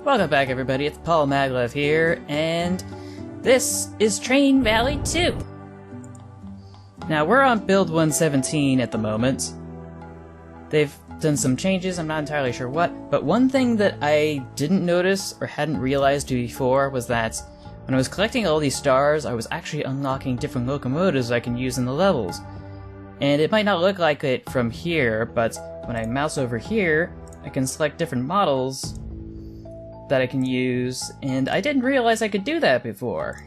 Welcome back, everybody. It's Paul Maglev here, and this is Train Valley 2. Now, we're on build 117 at the moment. They've done some changes, I'm not entirely sure what, but one thing that I didn't notice or hadn't realized before was that when I was collecting all these stars, I was actually unlocking different locomotives I can use in the levels. And it might not look like it from here, but when I mouse over here, I can select different models that I can use, and I didn't realize I could do that before.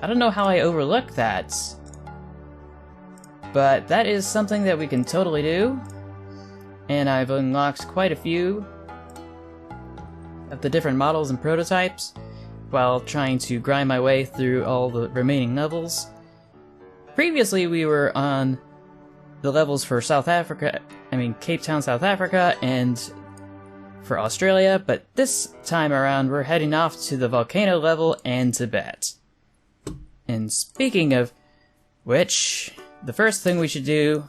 I don't know how I overlooked that, but that is something that we can totally do, and I've unlocked quite a few of the different models and prototypes while trying to grind my way through all the remaining levels. Previously we were on the levels for Cape Town, South Africa, and for Australia, but this time around we're heading off to the volcano level and Tibet. And speaking of which, the first thing we should do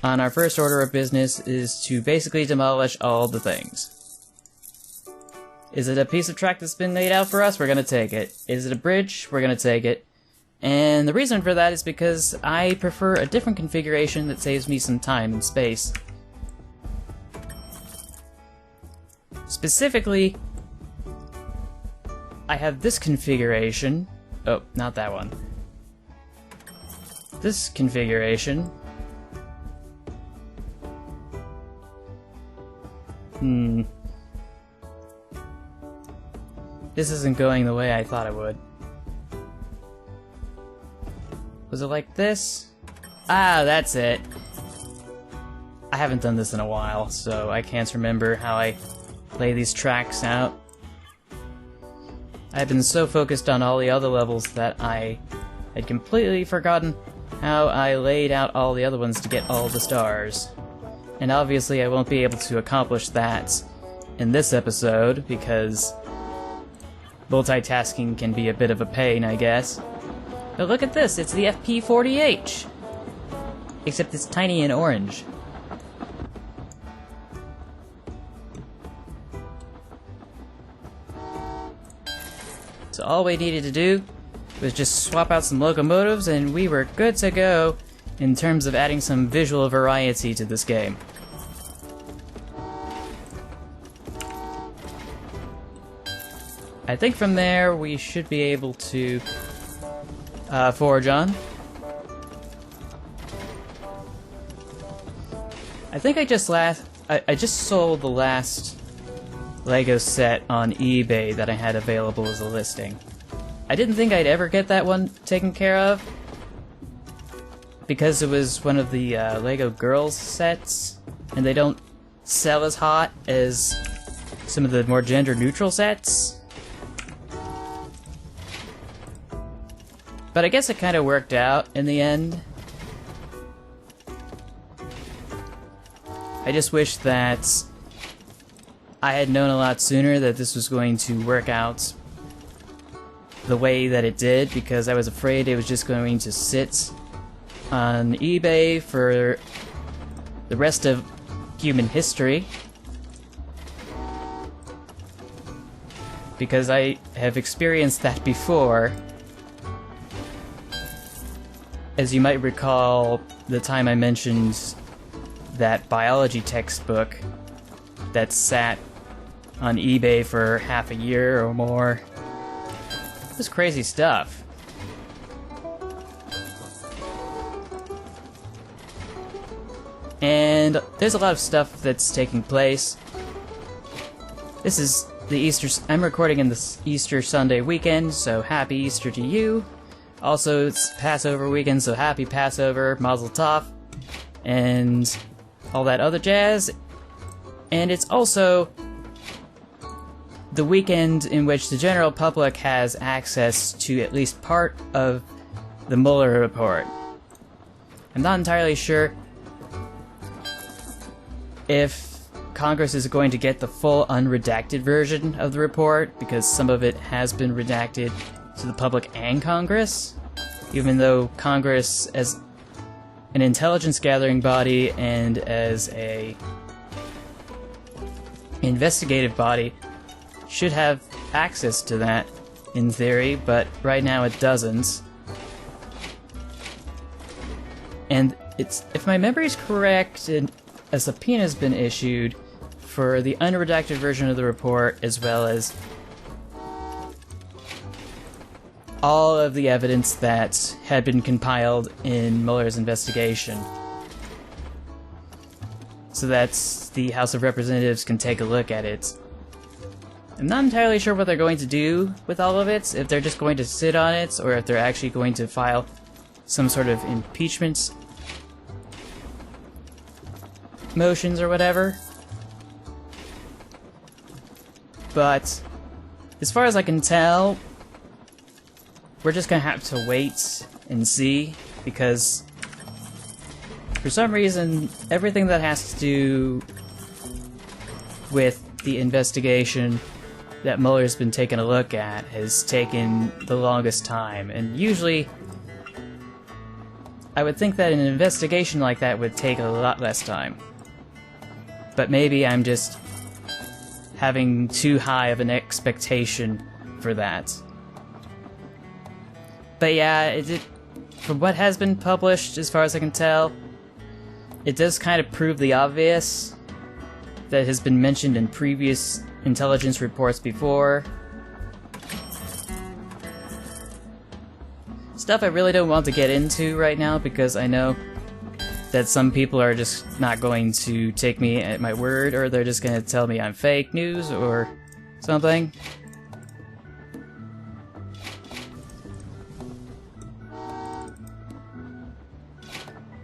on our first order of business is to basically demolish all the things. Is it a piece of track that's been laid out for us? We're gonna take it. Is it a bridge? We're gonna take it. And the reason for that is because I prefer a different configuration that saves me some time and space. Specifically, I have this configuration. Oh, not that one. This configuration. This isn't going the way I thought it would. Was it like this? Ah, that's it. I haven't done this in a while, so I can't remember how I lay these tracks out. I've been so focused on all the other levels that I had completely forgotten how I laid out all the other ones to get all the stars. And obviously I won't be able to accomplish that in this episode because multitasking can be a bit of a pain, I guess. But look at this, it's the FP40H! Except it's tiny and orange. So all we needed to do was just swap out some locomotives and we were good to go in terms of adding some visual variety to this game. I think from there we should be able to forge on. I think I just sold the last Lego set on eBay that I had available as a listing. I didn't think I'd ever get that one taken care of because it was one of the Lego Girls sets, and they don't sell as hot as some of the more gender-neutral sets. But I guess it kind of worked out in the end. I just wish that I had known a lot sooner that this was going to work out the way that it did, because I was afraid it was just going to sit on eBay for the rest of human history. Because I have experienced that before. As you might recall, the time I mentioned that biology textbook that sat on eBay for half a year or more. It was crazy stuff. And there's a lot of stuff that's taking place. This is the Easter... I'm recording in the Easter Sunday weekend, so happy Easter to you. Also, it's Passover weekend, so happy Passover, Mazel Tov, and all that other jazz. And it's also the weekend in which the general public has access to at least part of the Mueller report. I'm not entirely sure if Congress is going to get the full unredacted version of the report, because some of it has been redacted to the public and Congress, even though Congress, as an intelligence gathering body and as a investigative body, should have access to that in theory, but right now it doesn't. And if my memory is correct, a subpoena has been issued for the unredacted version of the report, as well as all of the evidence that had been compiled in Mueller's investigation, so that the House of Representatives can take a look at it. I'm not entirely sure what they're going to do with all of it, if they're just going to sit on it, or if they're actually going to file some sort of impeachment motions or whatever. But as far as I can tell, we're just gonna have to wait and see, because for some reason everything that has to do with the investigation that Mueller's been taking a look at has taken the longest time. And usually I would think that an investigation like that would take a lot less time. But maybe I'm just having too high of an expectation for that. But yeah, from what has been published, as far as I can tell, it does kind of prove the obvious that has been mentioned in previous intelligence reports before. Stuff I really don't want to get into right now, because I know that some people are just not going to take me at my word, or they're just going to tell me I'm fake news or something.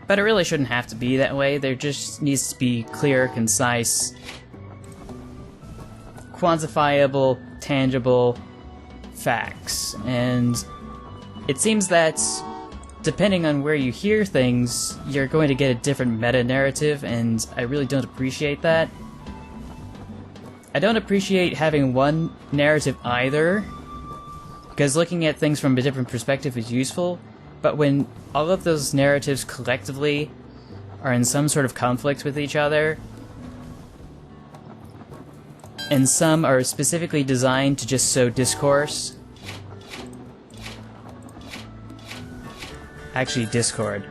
But it really shouldn't have to be that way. There just needs to be clear, concise, quantifiable, tangible facts. And it seems that depending on where you hear things, you're going to get a different meta-narrative, and I really don't appreciate that. I don't appreciate having one narrative either, because looking at things from a different perspective is useful, but when all of those narratives collectively are in some sort of conflict with each other, and some are specifically designed to just sow discourse, actually discord.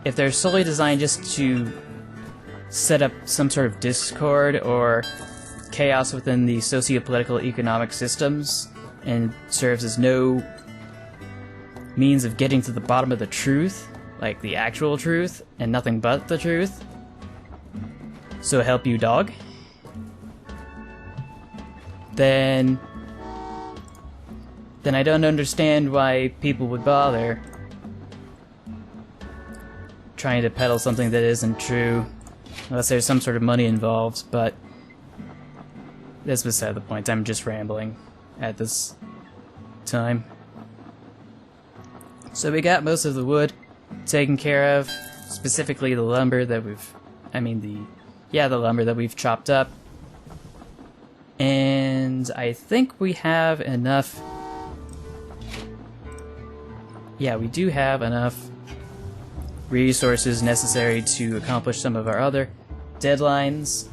If they're solely designed just to set up some sort of discord or chaos within the socio-political economic systems and serves as no means of getting to the bottom of the truth, like the actual truth, and nothing but the truth, so help you dog, then I don't understand why people would bother trying to peddle something that isn't true, unless there's some sort of money involved. But that's beside the point. I'm just rambling at this time. So we got most of the wood taken care of, specifically the lumber that the lumber that we've chopped up. And I think we have enough. Yeah, we do have enough resources necessary to accomplish some of our other deadlines.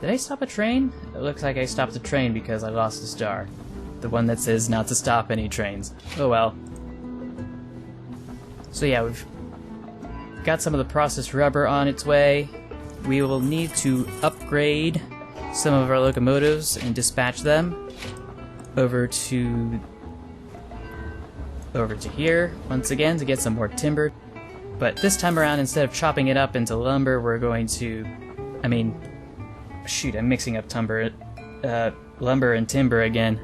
Did I stop a train? It looks like I stopped a train because I lost a star. The one that says not to stop any trains. Oh well. So yeah, we've got some of the processed rubber on its way. We will need to upgrade some of our locomotives and dispatch them over to here once again to get some more timber. But this time around, instead of chopping it up into lumber, we're going to... shoot, I'm mixing up lumber and timber again.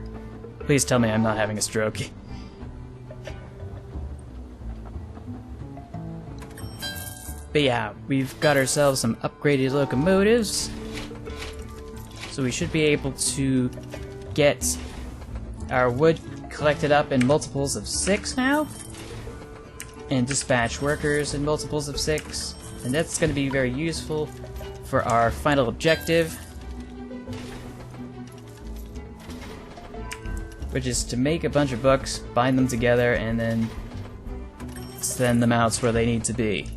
Please tell me I'm not having a stroke. But yeah, we've got ourselves some upgraded locomotives, so we should be able to get our wood collected up in multiples of 6 now, and dispatch workers in multiples of 6, and that's going to be very useful for our final objective, which is to make a bunch of books, bind them together, and then send them out where they need to be.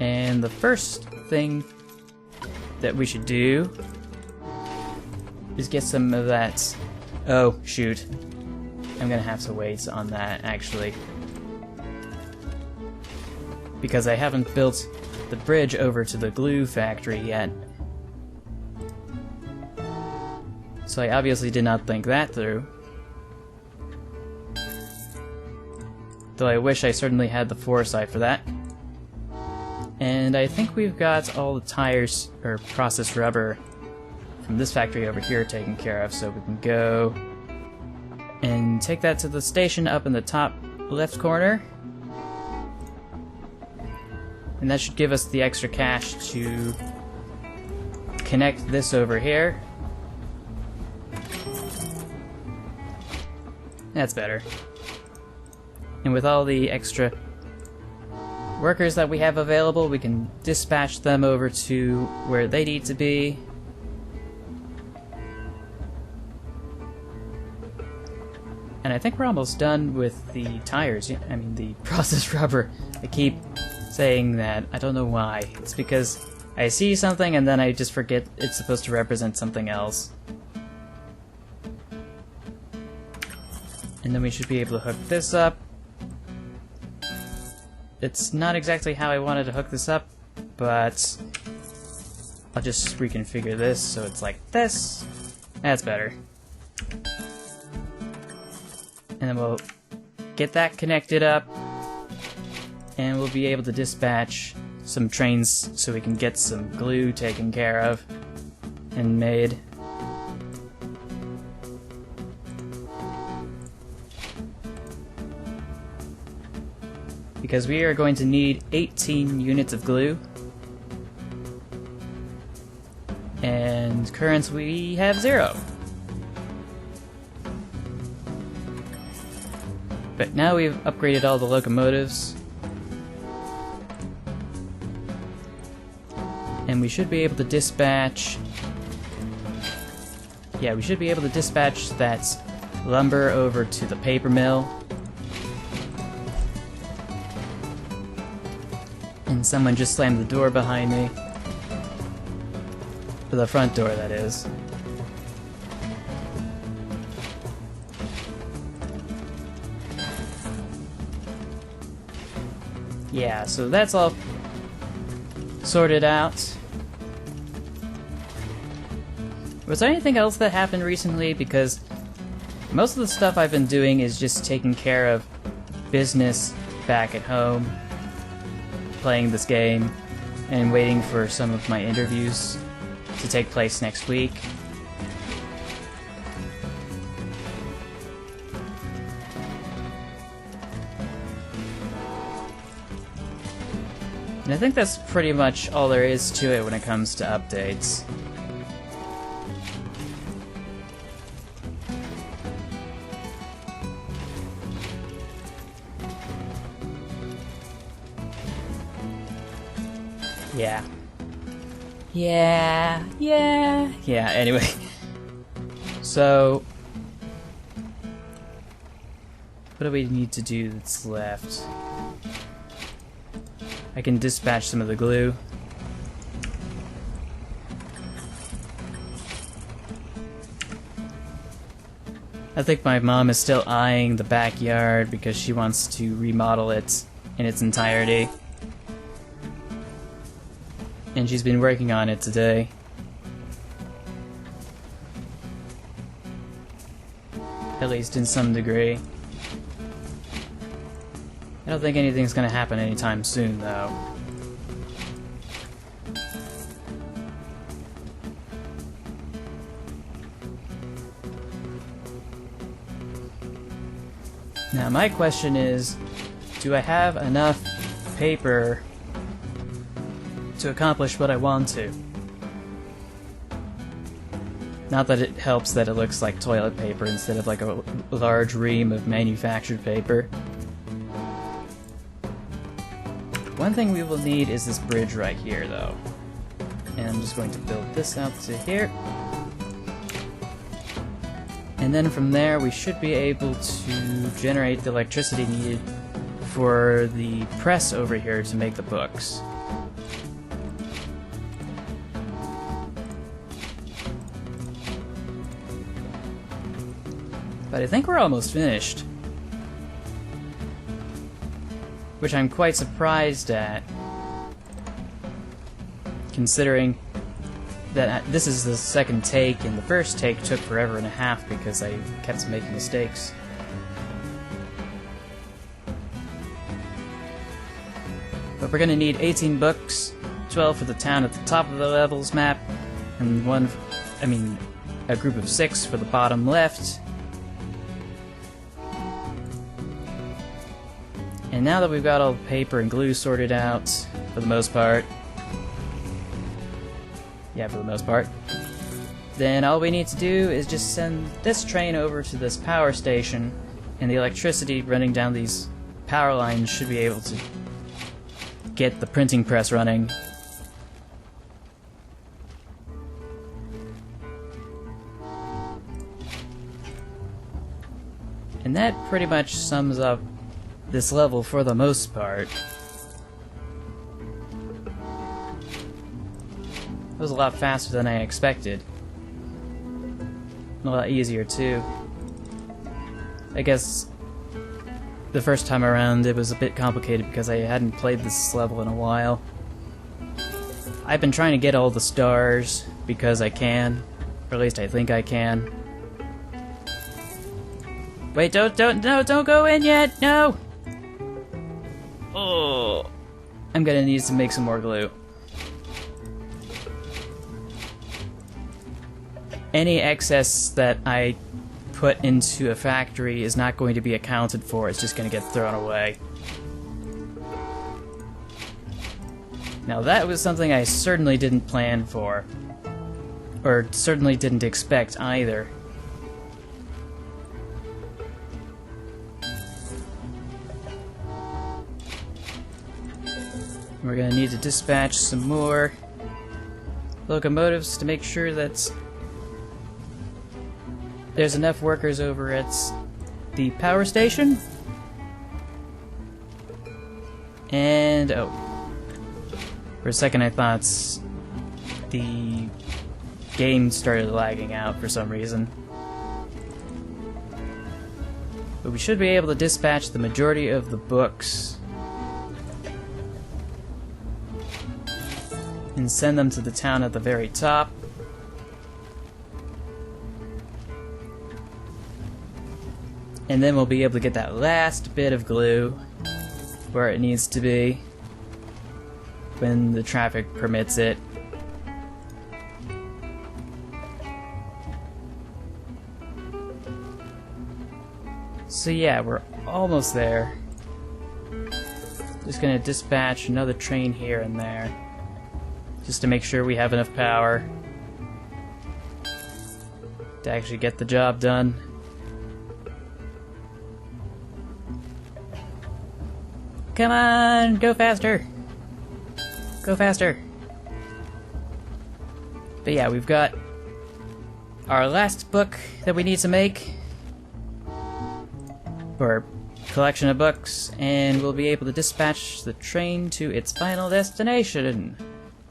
And the first thing that we should do is get some of that... Oh, shoot. I'm gonna have to wait on that, actually. Because I haven't built the bridge over to the glue factory yet. So I obviously did not think that through. Though I wish I certainly had the foresight for that. And I think we've got all the tires, or processed rubber, from this factory over here taken care of, so we can go and take that to the station up in the top left corner. And that should give us the extra cash to connect this over here. That's better. And with all the extra workers that we have available, we can dispatch them over to where they need to be. And I think we're almost done with the tires. I mean, the processed rubber. I keep saying that. I don't know why. It's because I see something and then I just forget it's supposed to represent something else. And then we should be able to hook this up. It's not exactly how I wanted to hook this up, but I'll just reconfigure this so it's like this. That's better. And then we'll get that connected up, and we'll be able to dispatch some trains so we can get some glue taken care of and made. Because we are going to need 18 units of glue. And currently we have 0. But now we've upgraded all the locomotives. And we should be able to dispatch... Yeah, we should be able to dispatch that lumber over to the paper mill. And someone just slammed the door behind me. The front door, that is. Yeah, so that's all sorted out. Was there anything else that happened recently? Because most of the stuff I've been doing is just taking care of business back at home, playing this game, and waiting for some of my interviews to take place next week. And I think that's pretty much all there is to it when it comes to updates. Yeah, anyway. So, what do we need to do that's left? I can dispatch some of the glue. I think my mom is still eyeing the backyard because she wants to remodel it in its entirety. And she's been working on it today. At least in some degree. I don't think anything's gonna happen anytime soon, though. Now my question is, do I have enough paper to accomplish what I want to? Not that it helps that it looks like toilet paper instead of like a large ream of manufactured paper. One thing we will need is this bridge right here, though. And I'm just going to build this out to here. And then from there we should be able to generate the electricity needed for the press over here to make the books. But I think we're almost finished. Which I'm quite surprised at, considering that this is the second take, and the first take took forever and a half because I kept making mistakes. But we're gonna need 18 books, 12 for the town at the top of the levels map, and a group of 6 for the bottom left. And now that we've got all the paper and glue sorted out, for the most part, then all we need to do is just send this train over to this power station, and the electricity running down these power lines should be able to get the printing press running. And that pretty much sums up this level for the most part. It was a lot faster than I expected. And a lot easier too. I guess the first time around it was a bit complicated because I hadn't played this level in a while. I've been trying to get all the stars because I can, or at least I think I can. Wait, don't go in yet! No! Oh, I'm gonna need to make some more glue. Any excess that I put into a factory is not going to be accounted for, it's just going to get thrown away. Now that was something I certainly didn't plan for. Or certainly didn't expect either. We're going to need to dispatch some more locomotives to make sure that there's enough workers over at the power station. And, oh. For a second I thought the game started lagging out for some reason. But we should be able to dispatch the majority of the books and send them to the town at the very top. And then we'll be able to get that last bit of glue where it needs to be when the traffic permits it. So yeah, we're almost there. Just gonna dispatch another train here and there, just to make sure we have enough power to actually get the job done. Come on, go faster! Go faster! But yeah, we've got our last book that we need to make, or collection of books, and we'll be able to dispatch the train to its final destination.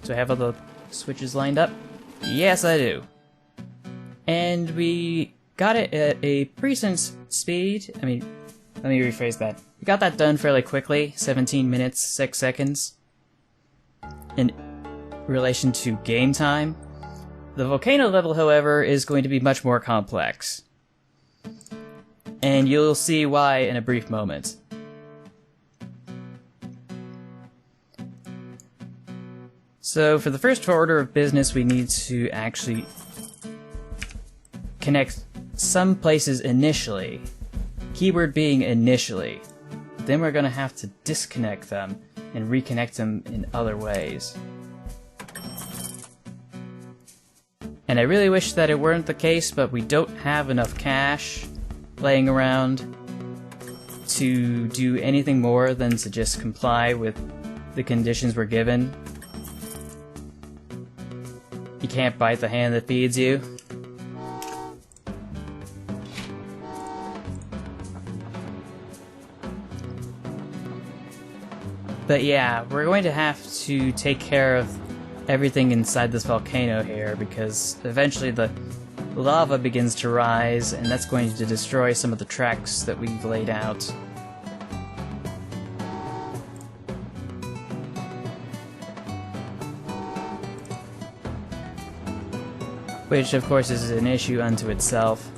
Do I have all the switches lined up? Yes, I do. And we got it at a decent speed. Let me rephrase that. We got that done fairly quickly, 17 minutes, 6 seconds. In relation to game time. The volcano level, however, is going to be much more complex. And you'll see why in a brief moment. So for the first order of business, we need to actually connect some places initially. Keyword being initially. Then we're going to have to disconnect them and reconnect them in other ways. And I really wish that it weren't the case, but we don't have enough cash laying around to do anything more than to just comply with the conditions we're given. You can't bite the hand that feeds you. But yeah, we're going to have to take care of everything inside this volcano here, because eventually the lava begins to rise, and that's going to destroy some of the tracks that we've laid out. Which, of course, is an issue unto itself.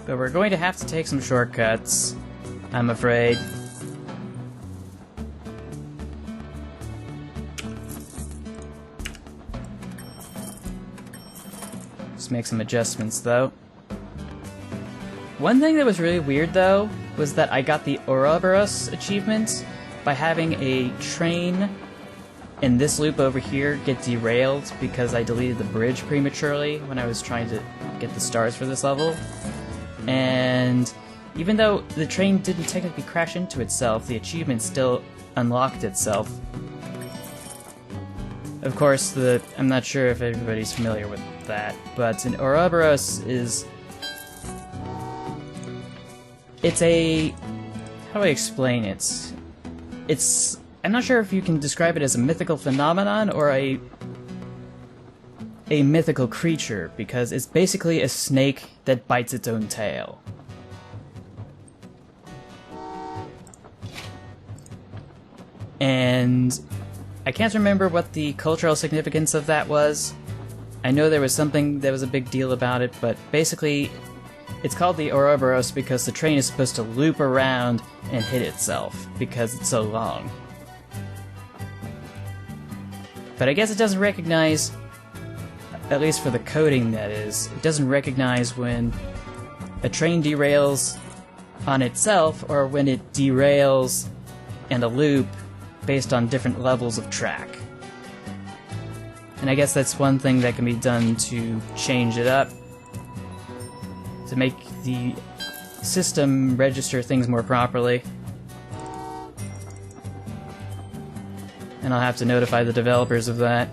But we're going to have to take some shortcuts, I'm afraid. Just make some adjustments, though. One thing that was really weird, though, was that I got the Ouroboros achievement by having a train in this loop over here get derailed because I deleted the bridge prematurely when I was trying to get the stars for this level. And even though the train didn't technically crash into itself, the achievement still unlocked itself. Of course, I'm not sure if everybody's familiar with that, but an Ouroboros is... It's a... how do I explain it? It's... I'm not sure if you can describe it as a mythical phenomenon or a mythical creature, because it's basically a snake that bites its own tail. And I can't remember what the cultural significance of that was. I know there was something that was a big deal about it, but basically it's called the Ouroboros because the train is supposed to loop around and hit itself because it's so long. But I guess it doesn't recognize, at least for the coding that is, it doesn't recognize when a train derails on itself or when it derails in a loop based on different levels of track. And I guess that's one thing that can be done to change it up, to make the system register things more properly. And I'll have to notify the developers of that.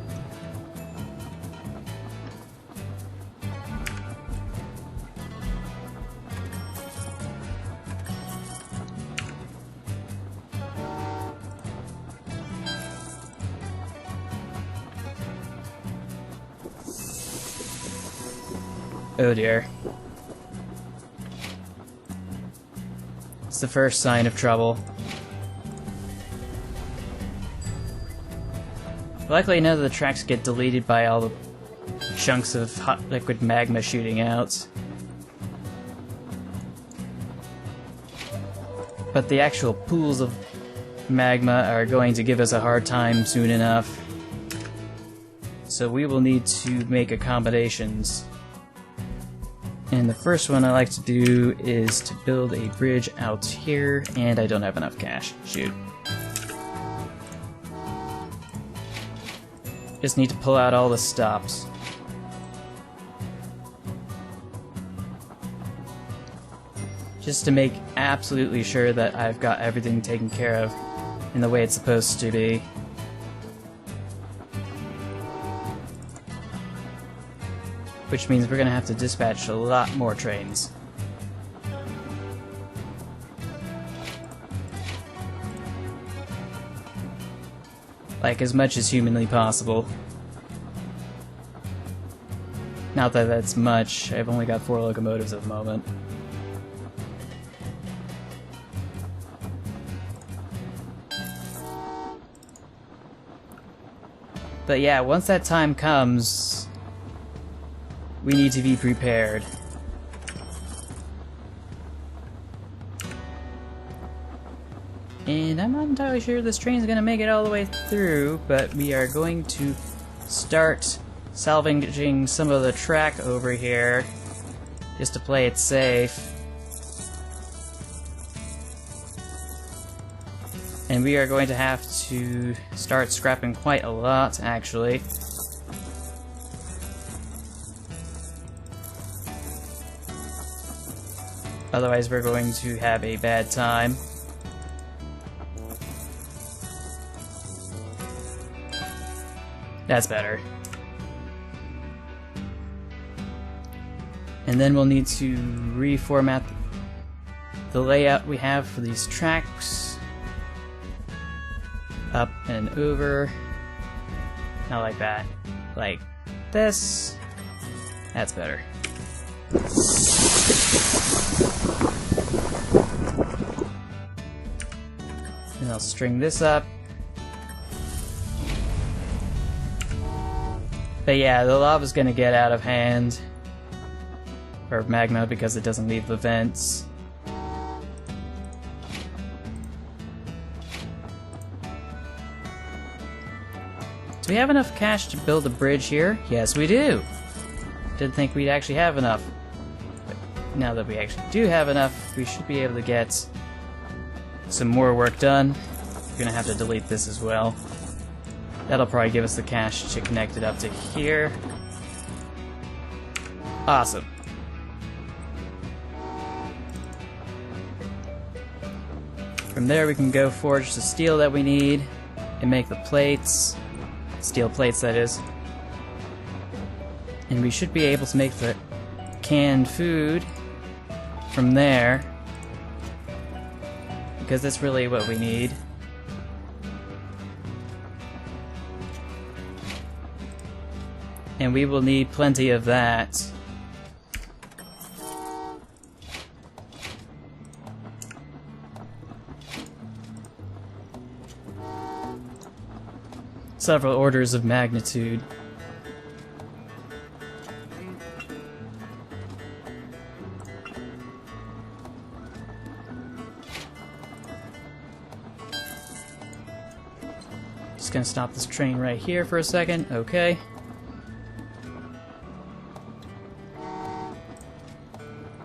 Oh dear. It's the first sign of trouble. Luckily, none of the tracks get deleted by all the chunks of hot liquid magma shooting out. But the actual pools of magma are going to give us a hard time soon enough. So we will need to make accommodations. And the first one I like to do is to build a bridge out here, and I don't have enough cash. Shoot. Just need to pull out all the stops. Just to make absolutely sure that I've got everything taken care of in the way it's supposed to be. Which means we're gonna have to dispatch a lot more trains. Like, as much as humanly possible. Not that that's much, I've only got 4 locomotives at the moment. But yeah, once that time comes, we need to be prepared. And I'm not entirely sure this train's gonna make it all the way through, but we are going to start salvaging some of the track over here, just to play it safe. And we are going to have to start scrapping quite a lot, actually. Otherwise we're going to have a bad time. That's better. And then we'll need to reformat the layout we have for these tracks. Up and over. Not like that. Like this. That's better. And I'll string this up. But yeah, the lava's gonna get out of hand. Or magma, because it doesn't leave the vents. Do we have enough cash to build a bridge here? Yes, we do! Didn't think we'd actually have enough. But now that we actually do have enough, we should be able to get some more work done. We're gonna have to delete this as well. That'll probably give us the cash to connect it up to here. Awesome. From there we can go forge the steel that we need and make the plates. Steel plates, that is. And we should be able to make the canned food from there, because that's really what we need. And we will need plenty of that. Several orders of magnitude. Just gonna stop this train right here for a second. Okay.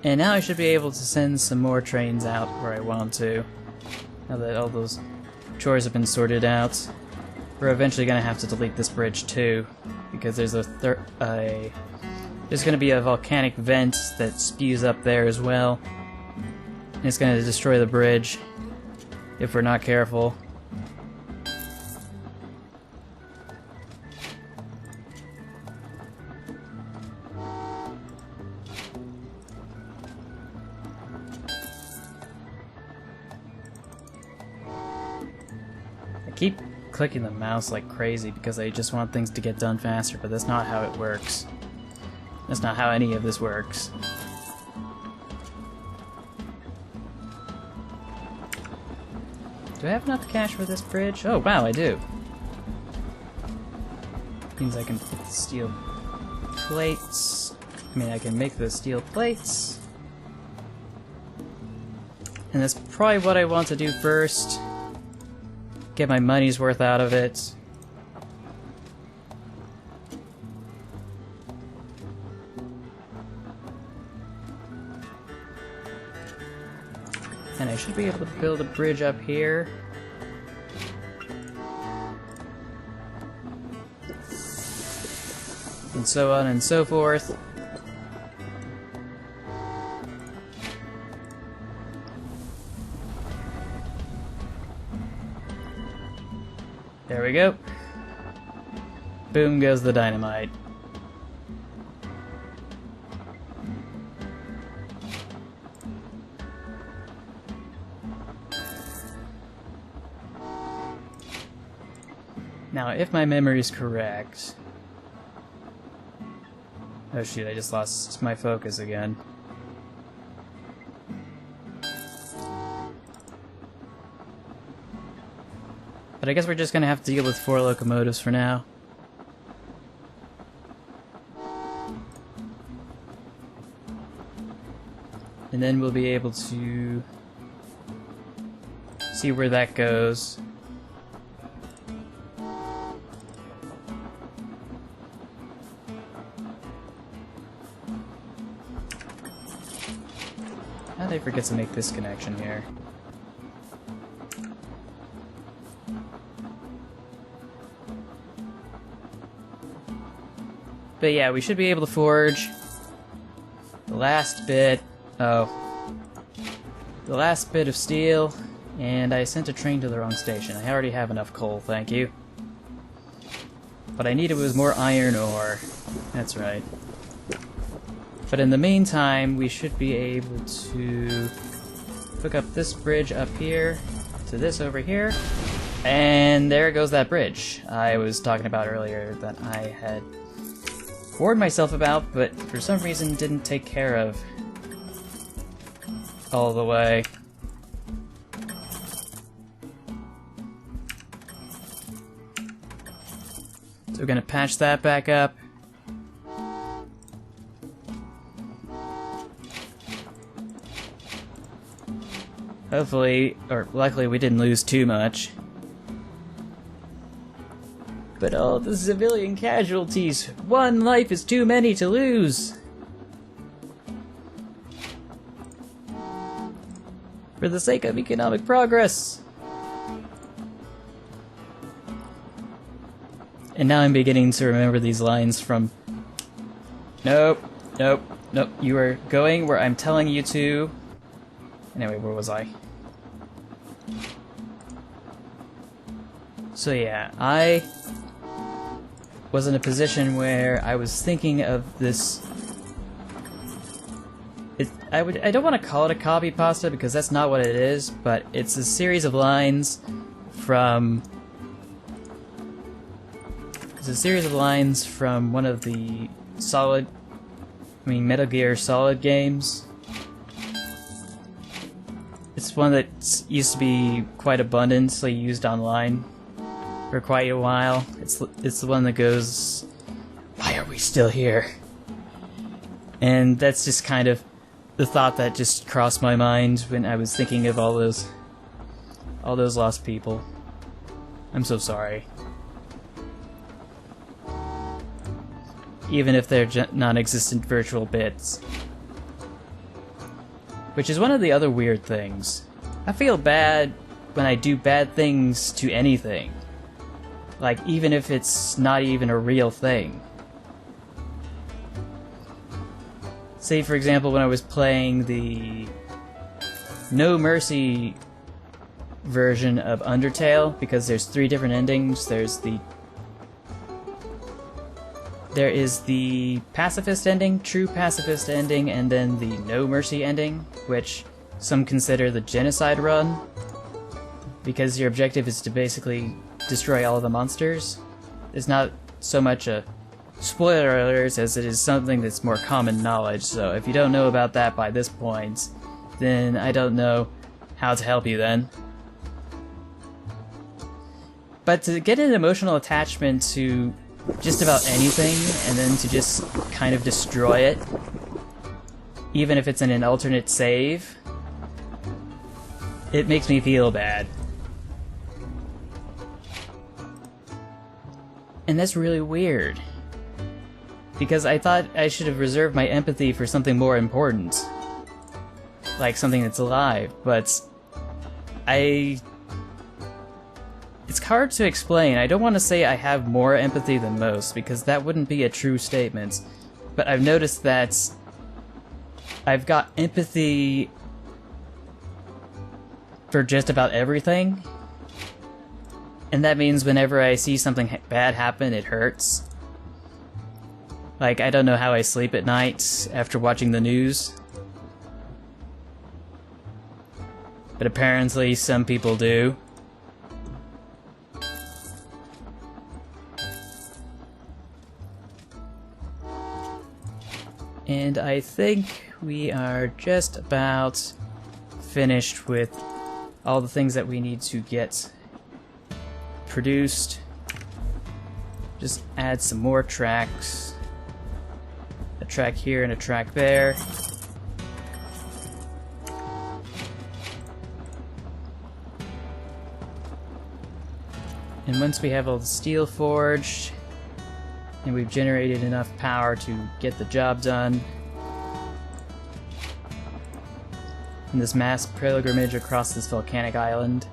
And now I should be able to send some more trains out where I want to. Now that all those chores have been sorted out. We're eventually going to have to delete this bridge too, because there's there's going to be a volcanic vent that spews up there as well. And it's going to destroy the bridge if we're not careful. I keep clicking the mouse like crazy because I just want things to get done faster, but that's not how it works. That's not how any of this works. Do I have enough cash for this bridge? Oh wow, I do. Means I can put the steel plates. I mean, I can make the steel plates. And that's probably what I want to do first. Get my money's worth out of it. And I should be able to build a bridge up here. And so on and so forth. There we go. Boom goes the dynamite. Now, if my memory is correct... Oh shoot, I just lost my focus again. But I guess we're just gonna have to deal with 4 locomotives for now. And then we'll be able to see where that goes. How did I forget to make this connection here? But yeah, we should be able to forge the last bit. Oh. The last bit of steel, and I sent a train to the wrong station. I already have enough coal, thank you. What I needed was more iron ore. That's right. But in the meantime, we should be able to hook up this bridge up here to this over here, and there goes that bridge I was talking about earlier that I had warned myself about, but for some reason didn't take care of all the way. So we're gonna patch that back up. Hopefully, or luckily, we didn't lose too much. But all the civilian casualties! One life is too many to lose! For the sake of economic progress! And now I'm beginning to remember these lines from... Nope, nope, nope, you are going where I'm telling you to... Anyway, where was I? So yeah, I was in a position where I was thinking of this... I don't want to call it a copy pasta because that's not what it is, but it's a series of lines from... It's a series of lines from one of the Metal Gear Solid games. It's one that used to be quite abundantly used online for quite a while. It's the one that goes, "Why are we still here?" And that's just kind of the thought that just crossed my mind when I was thinking of all those lost people. I'm so sorry. Even if they're non-existent virtual bits. Which is one of the other weird things. I feel bad when I do bad things to anything. Like, even if it's not even a real thing. Say, for example, when I was playing the No Mercy version of Undertale, because there's 3 different endings. There is the pacifist ending, true pacifist ending, and then the No Mercy ending, which some consider the genocide run, because your objective is to basically destroy all of the monsters. It's not so much a spoiler alert as it is something that's more common knowledge, so if you don't know about that by this point, then I don't know how to help you then. But to get an emotional attachment to just about anything, and then to just kind of destroy it, even if it's in an alternate save, it makes me feel bad. And that's really weird. Because I thought I should have reserved my empathy for something more important. Like something that's alive, but it's hard to explain. I don't want to say I have more empathy than most, because that wouldn't be a true statement. But I've noticed that I've got empathy for just about everything. And that means whenever I see something bad happen, it hurts. Like, I don't know how I sleep at night after watching the news. But apparently some people do. And I think we are just about finished with all the things that we need to get produced. Just add some more tracks. A track here and a track there. And once we have all the steel forged, and we've generated enough power to get the job done, in this mass pilgrimage across this volcanic island,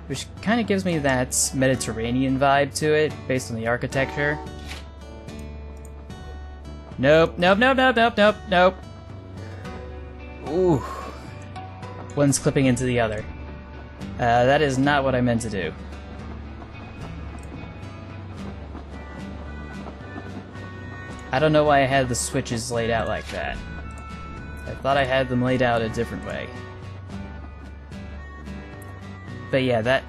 which kind of gives me that Mediterranean vibe to it, based on the architecture. Nope, nope, nope, nope, nope, nope, nope. Ooh. One's clipping into the other. That is not what I meant to do. I don't know why I had the switches laid out like that. I thought I had them laid out a different way. But yeah,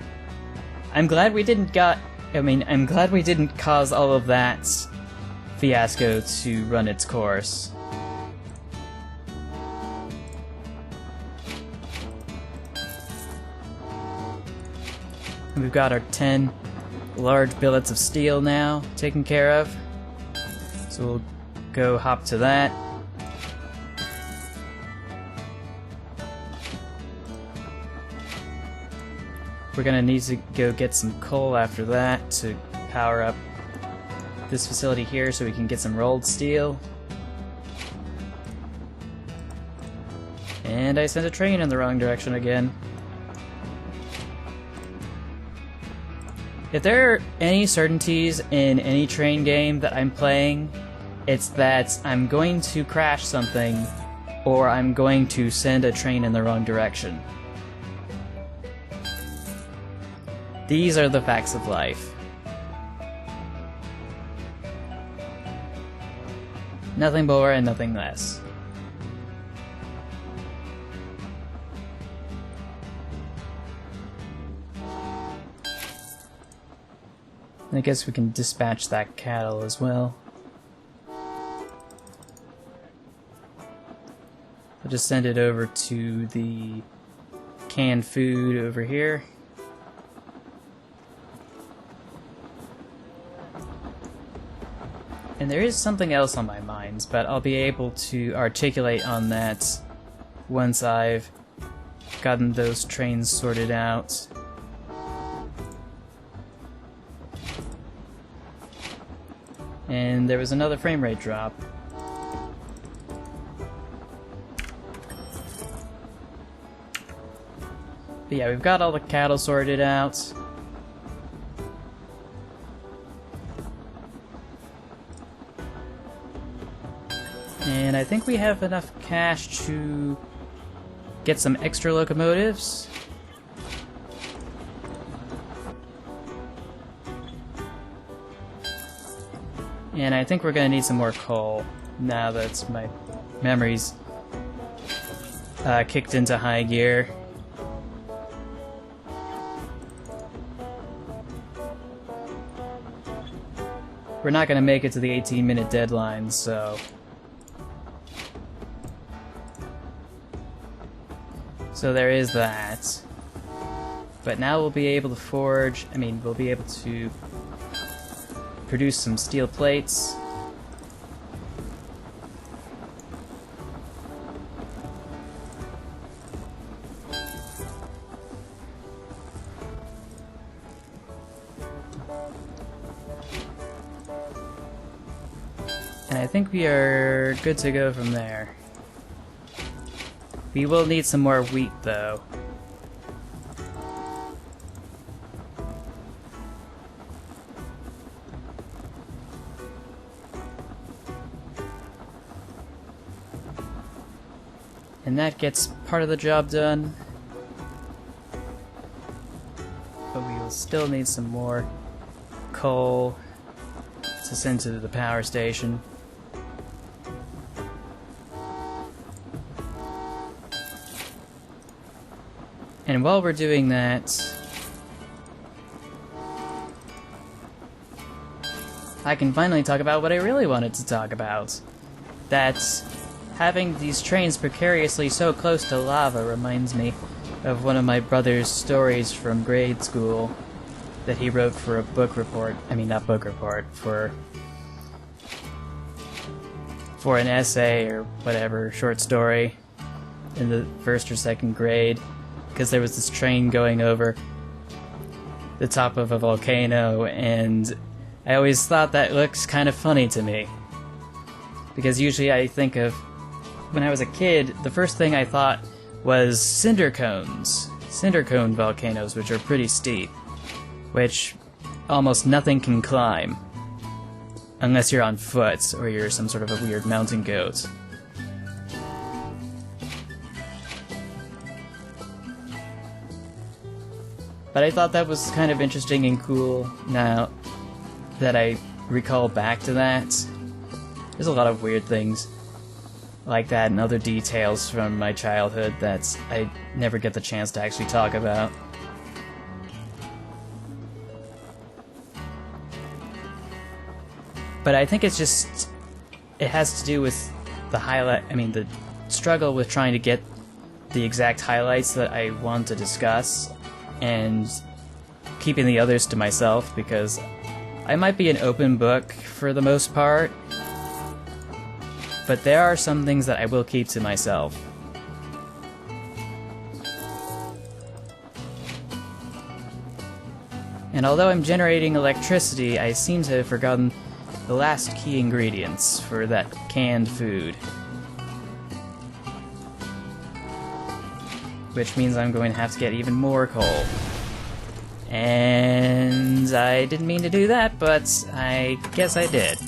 I'm glad we didn't I'm glad we didn't cause all of that fiasco to run its course. We've got our 10 large billets of steel now taken care of. So we'll go hop to that. We're gonna need to go get some coal after that to power up this facility here so we can get some rolled steel. And I sent a train in the wrong direction again. If there are any certainties in any train game that I'm playing, it's that I'm going to crash something or I'm going to send a train in the wrong direction. These are the facts of life. Nothing more and nothing less. I guess we can dispatch that cattle as well. I'll just send it over to the canned food over here. And there is something else on my mind, but I'll be able to articulate on that once I've gotten those trains sorted out. And there was another frame rate drop. But yeah, we've got all the cattle sorted out. And I think we have enough cash to get some extra locomotives. And I think we're going to need some more coal now that my memory's kicked into high gear. We're not going to make it to the 18-minute deadline, so... So there is that. But now we'll be able to forge, we'll be able to produce some steel plates. And I think we are good to go from there. We will need some more wheat, though. And that gets part of the job done. But we will still need some more coal to send to the power station. And while we're doing that, I can finally talk about what I really wanted to talk about. That's having these trains precariously so close to lava reminds me of one of my brother's stories from grade school that he wrote for a book report. Not book report, for an essay or whatever, short story in the first or second grade. Because there was this train going over the top of a volcano, and I always thought that looks kind of funny to me. Because usually I think of, when I was a kid, the first thing I thought was cinder cones. Cinder cone volcanoes, which are pretty steep. Which almost nothing can climb. Unless you're on foot, or you're some sort of a weird mountain goat. But I thought that was kind of interesting and cool now that I recall back to that. There's a lot of weird things like that and other details from my childhood that I never get the chance to actually talk about. But I think it's just, it has to do with the struggle with trying to get the exact highlights that I want to discuss, and keeping the others to myself, because I might be an open book for the most part, but there are some things that I will keep to myself. And although I'm generating electricity, I seem to have forgotten the last key ingredients for that canned food. Which means I'm going to have to get even more coal. And I didn't mean to do that, but I guess I did.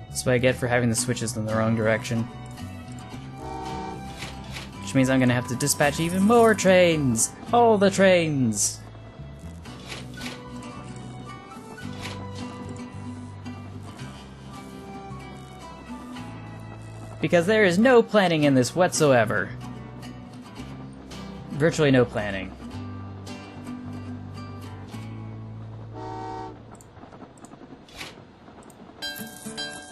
That's what I get for having the switches in the wrong direction. Which means I'm gonna have to dispatch even more trains! All the trains! Because there is no planning in this whatsoever. Virtually no planning.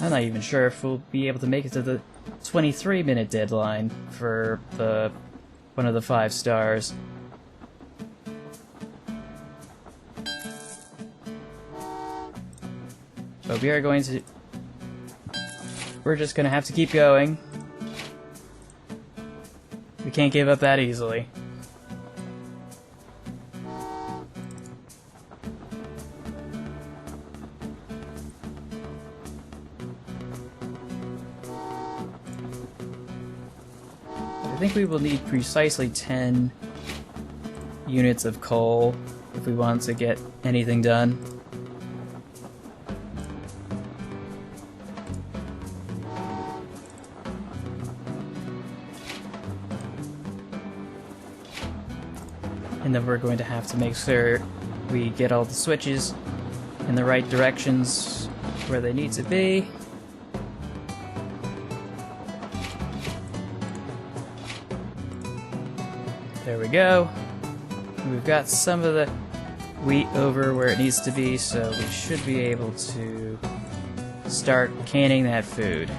I'm not even sure if we'll be able to make it to the 23-minute deadline for one of the 5 stars. But we're just gonna have to keep going. We can't give up that easily. I think we will need precisely 10 units of coal if we want to get anything done. And then we're going to have to make sure we get all the switches in the right directions where they need to be. There we go. We've got some of the wheat over where it needs to be, so we should be able to start canning that food.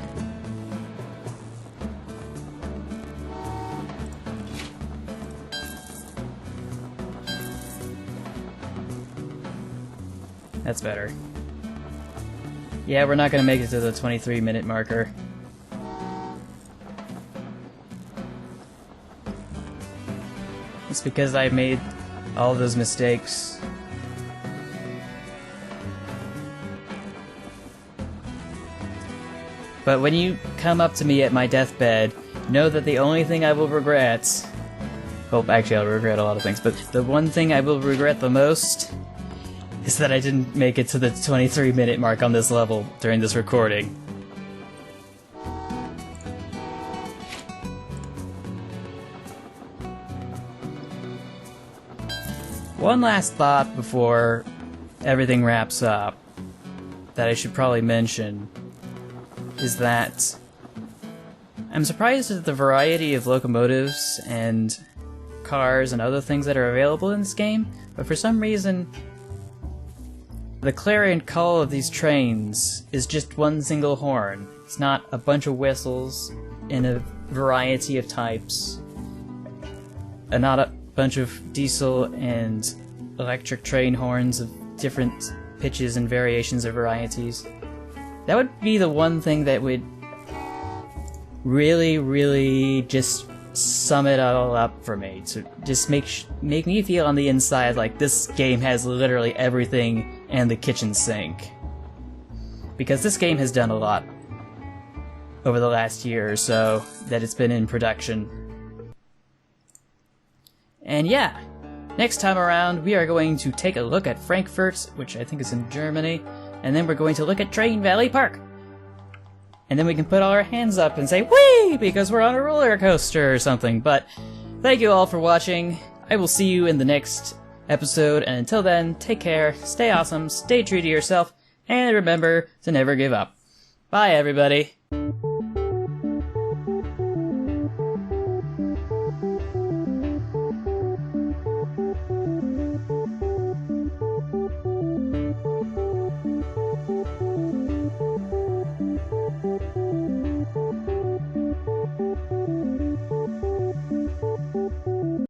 That's better. Yeah, we're not gonna make it to the 23-minute marker. It's because I made all those mistakes. But when you come up to me at my deathbed, know that the only thing I will regret... Well, actually I'll regret a lot of things, but the one thing I will regret the most is that I didn't make it to the 23-minute mark on this level during this recording. One last thought before everything wraps up that I should probably mention is that I'm surprised at the variety of locomotives and cars and other things that are available in this game, but for some reason the clarion call of these trains is just one single horn. It's not a bunch of whistles in a variety of types, and not a bunch of diesel and electric train horns of different pitches and variations of varieties. That would be the one thing that would really just sum it all up for me, to just make me feel on the inside like this game has literally everything and the kitchen sink. Because this game has done a lot over the last year or so that it's been in production. And yeah, next time around we are going to take a look at Frankfurt, which I think is in Germany, and then we're going to look at Train Valley Park. And then we can put all our hands up and say, "Whee!" because we're on a roller coaster or something. But thank you all for watching. I will see you in the next episode, and until then, take care, stay awesome, stay true to yourself, and remember to never give up. Bye, everybody!